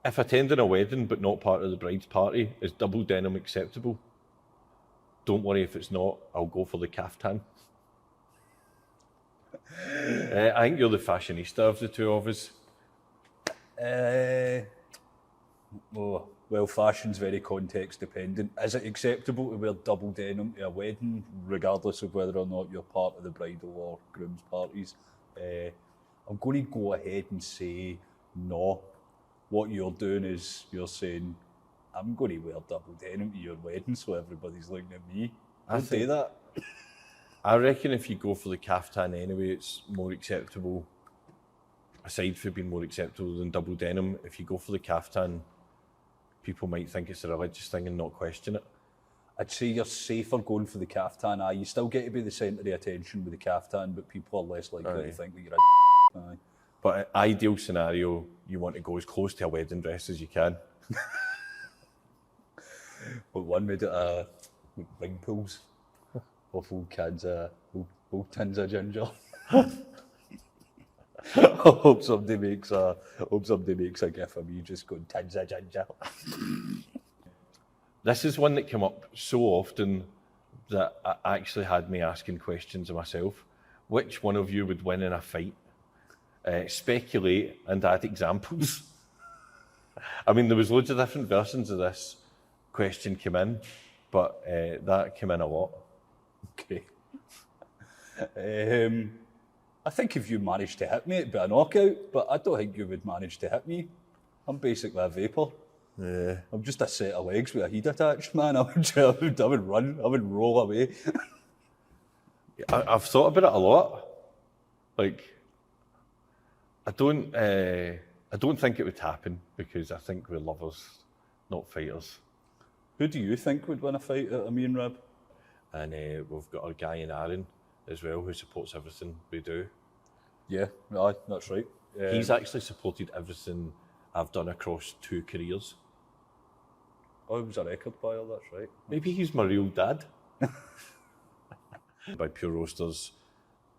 If attending a wedding but not part of the bride's party, is double denim acceptable? Don't worry if it's not, I'll go for the caftan. I think you're the fashionista of the two of us. Well, fashion's very context dependent. Is it acceptable to wear double denim to a wedding, regardless of whether or not you're part of the bridal or groom's parties? I'm going to go ahead and say no. What you're doing is you're saying, I'm going to wear double denim to your wedding so everybody's looking at me. Don't do that. I reckon if you go for the caftan anyway, it's more acceptable. Aside from being more acceptable than double denim, if you go for the caftan, people might think it's a religious thing and not question it. I'd say you're safer going for the caftan. You still get to be the centre of attention with the caftan, but people are less likely to think that you're a aye. But ideal scenario, you want to go as close to a wedding dress as you can. But one made it ring pulls off old cans, old tins of ginger. I hope somebody makes a gif of me just going tins of ginger. This is one that came up so often that it actually had me asking questions of myself. Which one of you would win in a fight? Speculate and add examples. I mean, there was loads of different versions of this question came in, but that came in a lot. Okay. I think if you managed to hit me, it'd be a knockout, but I don't think you would manage to hit me. I'm basically a vapour. Yeah. I'm just a set of legs with a head attached, man. I would run, I would roll away. I've thought about it a lot. Like, I don't think it would happen because I think we're lovers, not fighters. Who do you think would win a fight out of me and Rab? And we've got our guy in Aaron as well, who supports everything we do. Yeah, aye, that's right. He's actually supported everything I've done across 2 careers. Oh, he was a record buyer, that's right. Maybe he's my real dad. By Pure Roasters,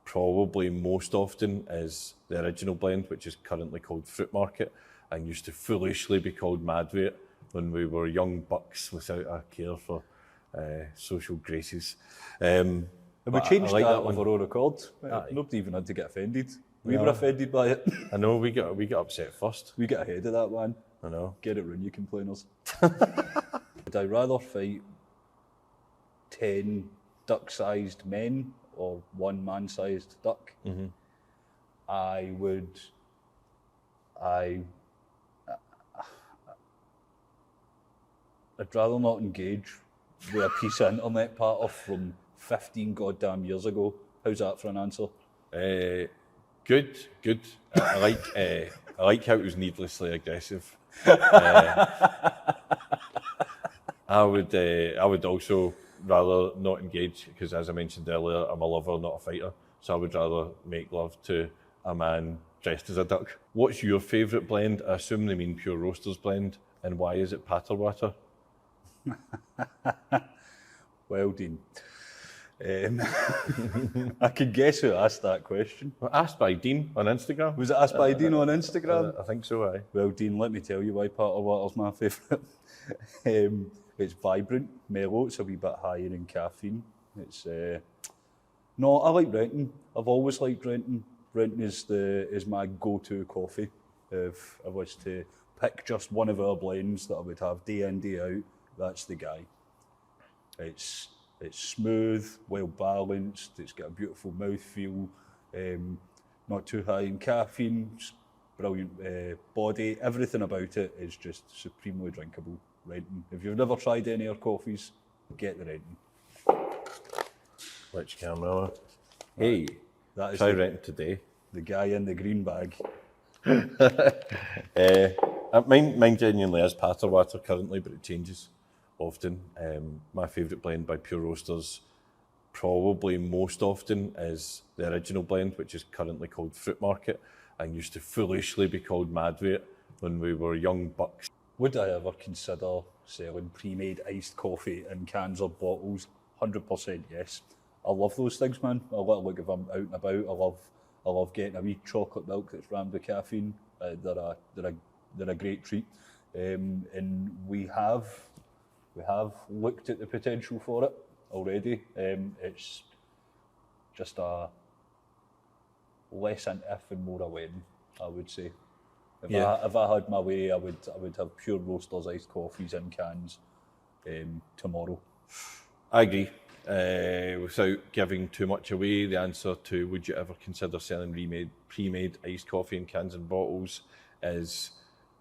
probably most often is the original blend, which is currently called Fruit Market, and used to foolishly be called Madweight when we were young bucks without a care for social graces. And we changed like that of our own accord. Aye. Nobody even had to get offended. We were offended by it. I know, we got upset first. We get ahead of that, man. I know. Get it round, you complainers. Would I rather fight 10 duck-sized men or 1 man-sized duck? Mm-hmm. I'd rather not engage with a piece of internet patter from 15 goddamn years ago. How's that for an answer? Good. I like how it was needlessly aggressive. I would also rather not engage because, as I mentioned earlier, I'm a lover, not a fighter. So I would rather make love to a man dressed as a duck. What's your favourite blend? I assume they mean Pure Roasters blend, and why is it Patter Water? Well, Dean, I can guess who asked that question. Well, asked by Dean on Instagram. Was it asked by Dean on Instagram? I think so, aye. Well, Dean, let me tell you why Patter Water's my favourite. It's vibrant, mellow, it's a wee bit higher in caffeine. It's no, I like Renton. I've always liked Renton. Renton is my go-to coffee. If I was to pick just one of our blends that I would have day in, day out, that's the guy. It's smooth, well balanced, it's got a beautiful mouthfeel, not too high in caffeine, brilliant body, everything about it is just supremely drinkable. Renton. If you've never tried any of our coffees, get the Renton. Which camera? Hey, That is try Renton today. the guy in the green bag. Mine genuinely is Patter Water currently, but it changes often. My favourite blend by Pure Roasters, probably most often, is the original blend, which is currently called Fruit Market, and used to foolishly be called Madweight when we were young bucks. Would I ever consider selling pre-made iced coffee in cans or bottles? 100% yes. I love those things, man. I like if I'm out and about. I love getting a wee chocolate milk that's rammed with caffeine. They're a they're a great treat, and we have looked at the potential for it already. It's just a less an if and more a when, I would say. If I had my way, I would have pure roasters iced coffees in cans tomorrow. I agree. Without giving too much away, the answer to would you ever consider selling pre-made iced coffee in cans and bottles is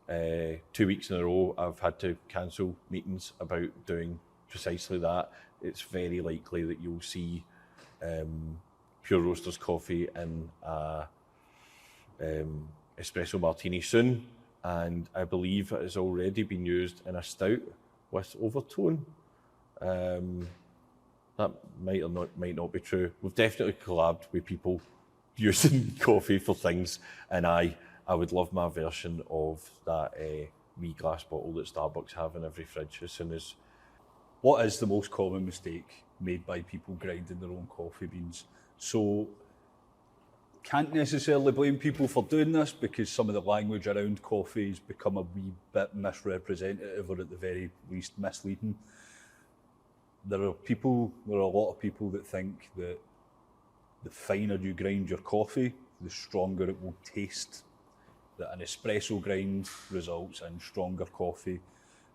2 weeks in a row I've had to cancel meetings about doing precisely that. It's very likely that you'll see Pure Roasters coffee in a espresso martini soon, and I believe it has already been used in a stout with overtone. That might not be true. We've definitely collabed with people using coffee for things, and I would love my version of that wee glass bottle that Starbucks have in every fridge as soon as. What is the most common mistake made by people grinding their own coffee beans? So, can't necessarily blame people for doing this because some of the language around coffee has become a wee bit misrepresentative or at the very least misleading. There are a lot of people that think that the finer you grind your coffee, the stronger it will taste. That an espresso grind results in stronger coffee.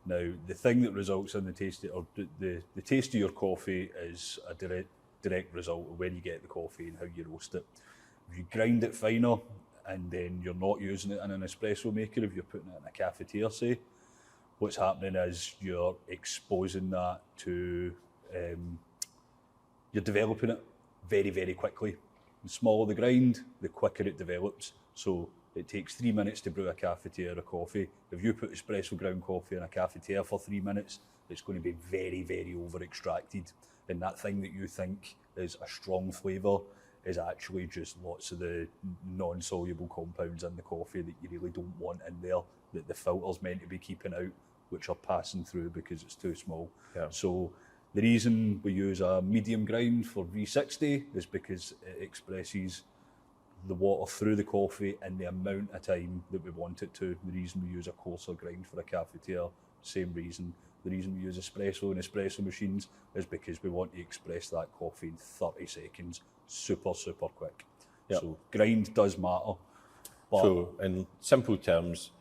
Now, the thing that results in the taste of your coffee is a direct result of when you get the coffee and how you roast it. If you grind it finer and then you're not using it in an espresso maker, if you're putting it in a cafetiere, say, what's happening is you're exposing that to, you're developing it very, very quickly. The smaller the grind, the quicker it develops. So it takes 3 minutes to brew a cafetiere coffee. If you put espresso ground coffee in a cafetiere for 3 minutes, it's going to be very, very over-extracted. And that thing that you think is a strong flavour is actually just lots of the non-soluble compounds in the coffee that you really don't want in there, that the filter's meant to be keeping out, which are passing through because it's too small. Yeah. So the reason we use a medium grind for V60 is because it expresses the water through the coffee in the amount of time that we want it to. The reason we use a coarser grind for a cafetiere, same reason. The reason we use espresso in espresso machines is because we want to express that coffee in 30 seconds, super, super quick. Yep. So grind does matter. But so in simple terms,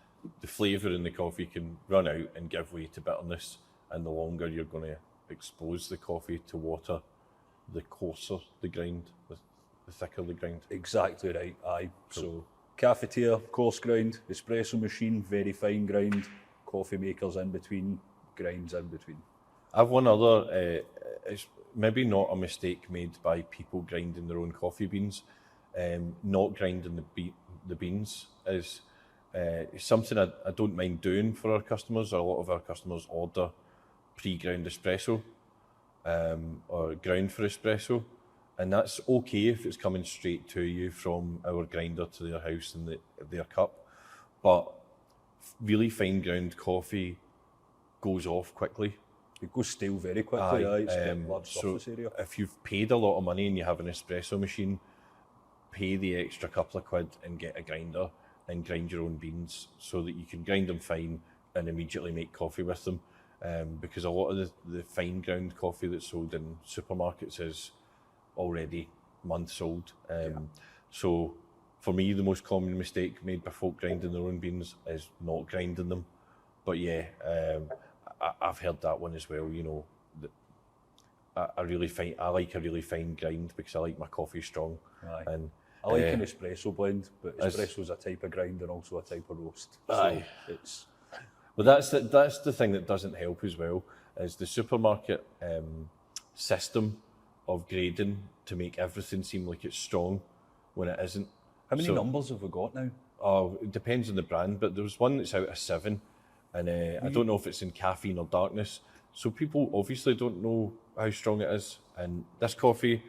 the flavour in the coffee can run out and give way to bitterness, and the longer you're going to expose the coffee to water, the coarser the grind, the thicker the grind. Exactly right, aye. So cafetiere, coarse grind, espresso machine, very fine grind, coffee makers in between, grinds in between. I've one other, it's maybe not a mistake made by people grinding their own coffee beans. Not grinding the beans is something I don't mind doing for our customers. A lot of our customers order pre-ground espresso or ground for espresso, and that's okay if it's coming straight to you from our grinder to their house in their cup. But really fine ground coffee goes off quickly. It goes stale very quickly. It's got large surface area. If you've paid a lot of money and you have an espresso machine, pay the extra couple of quid and get a grinder and grind your own beans so that you can grind them fine and immediately make coffee with them. Because a lot of the fine ground coffee that's sold in supermarkets is already months old. So for me, the most common mistake made by folk grinding their own beans is not grinding them. But yeah, I've heard that one as well. You know, I like a really fine grind because I like my coffee strong. Aye. And I like an espresso blend, but espresso is a type of grind and also a type of roast. Aye. So it's. But that's the thing that doesn't help as well, is the supermarket system of grading to make everything seem like it's strong when it isn't. How many numbers have we got now? Oh, it depends on the brand, but there's one that's out of 7, and I don't know if it's in caffeine or darkness. So people obviously don't know how strong it is. And this coffee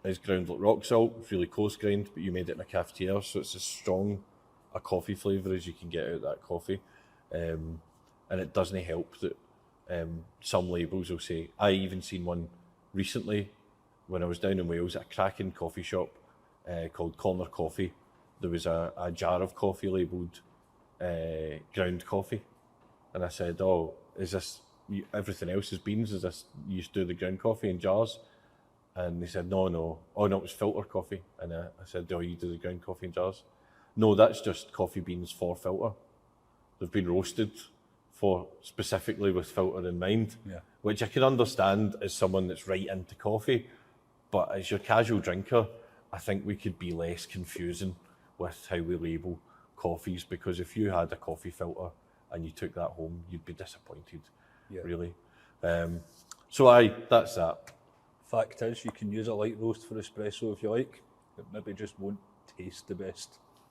is ground like rock salt, it's really coarse grind, but you made it in a cafetiere, so it's as strong a coffee flavour as you can get out of that coffee. And it doesn't help that some labels will say, I even seen one recently when I was down in Wales at a cracking coffee shop called Corner Coffee. There was a jar of coffee labelled ground coffee. And I said, oh, is this, everything else is beans, is this, you used to do the ground coffee in jars? And they said, no. Oh, no, it was filter coffee. And I said, oh, you do the ground coffee in jars? No, that's just coffee beans for filter. They've been roasted for specifically with filter in mind, which I can understand as someone that's right into coffee. But as your casual drinker, I think we could be less confusing with how we label coffees, because if you had a coffee filter and you took that home, you'd be disappointed, really. So that's that. Fact is, you can use a light roast for espresso if you like. It maybe just won't taste the best.